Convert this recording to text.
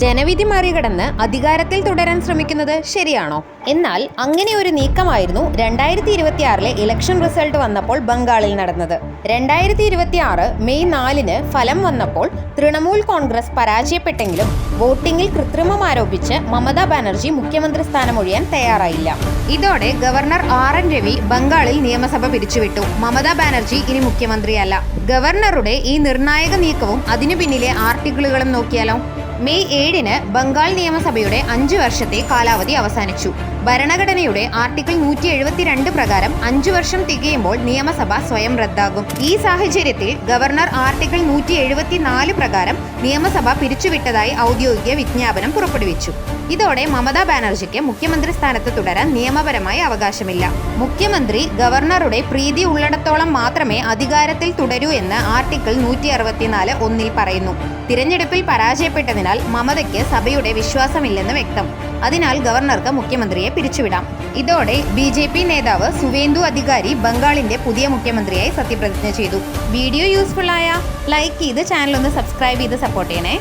ജനവിധി മറികടന്ന് അധികാരത്തിൽ തുടരാൻ ശ്രമിക്കുന്നത് ശരിയാണോ? എന്നാൽ അങ്ങനെ ഒരു നീക്കമായിരുന്നു 2026 ഇലക്ഷൻ റിസൾട്ട് വന്നപ്പോൾ ബംഗാളിൽ നടന്നത്. 2026 മെയ് 4 ഫലം വന്നപ്പോൾ തൃണമൂൽ കോൺഗ്രസ് പരാജയപ്പെട്ടെങ്കിലും വോട്ടിംഗിൽ കൃത്രിമം ആരോപിച്ച് മമതാ ബാനർജി മുഖ്യമന്ത്രി സ്ഥാനമൊഴിയാൻ തയ്യാറായില്ല. ഇതോടെ ഗവർണർ RN രവി ബംഗാളിൽ നിയമസഭ പിരിച്ചുവിട്ടു. മമതാ ബാനർജി ഇനി മുഖ്യമന്ത്രിയല്ല. ഗവർണറുടെ ഈ നിർണായക നീക്കവും അതിനു പിന്നിലെ ആർട്ടിക്കിളുകളും നോക്കിയാലോ? മെയ് 7 ബംഗാൾ നിയമസഭയുടെ 5 വർഷത്തെ കാലാവധി അവസാനിച്ചു. ഭരണഘടനയുടെ ആർട്ടിക്കിൾ 172 പ്രകാരം 5 വർഷം തികയുമ്പോൾ നിയമസഭ സ്വയം റദ്ദാകും. ഈ സാഹചര്യത്തിൽ ഗവർണർ ആർട്ടിക്കിൾ 174 പ്രകാരം നിയമസഭ പിരിച്ചുവിട്ടതായി ഔദ്യോഗിക വിജ്ഞാപനം പുറപ്പെടുവിച്ചു. ഇതോടെ മമതാ ബാനർജിക്ക് മുഖ്യമന്ത്രി സ്ഥാനത്ത് തുടരാൻ നിയമപരമായ അവകാശമില്ല. മുഖ്യമന്ത്രി ഗവർണറുടെ പ്രീതി ഉള്ളിടത്തോളം മാത്രമേ അധികാരത്തിൽ തുടരൂ എന്ന് ആർട്ടിക്കിൾ 164(1) പറയുന്നു. തിരഞ്ഞെടുപ്പിൽ പരാജയപ്പെട്ടതിനാൽ മമതയ്ക്ക് സഭയുടെ വിശ്വാസമില്ലെന്ന് വ്യക്തം. അതിനാൽ ഗവർണർക്ക് മുഖ്യമന്ത്രിയെ പിരിച്ചുവിടാം. ഇതോടെ BJP നേതാവ് സുവേന്ദു അധികാരി ബംഗാളിന്റെ പുതിയ മുഖ്യമന്ത്രിയായി സത്യപ്രതിജ്ഞ ചെയ്തു. വീഡിയോ യൂസ്ഫുൾ ആയ ലൈക്ക് ചെയ്ത് ചാനൽ ഒന്ന് സബ്സ്ക്രൈബ് ചെയ്ത് സപ്പോർട്ട് ചെയ്യണേ.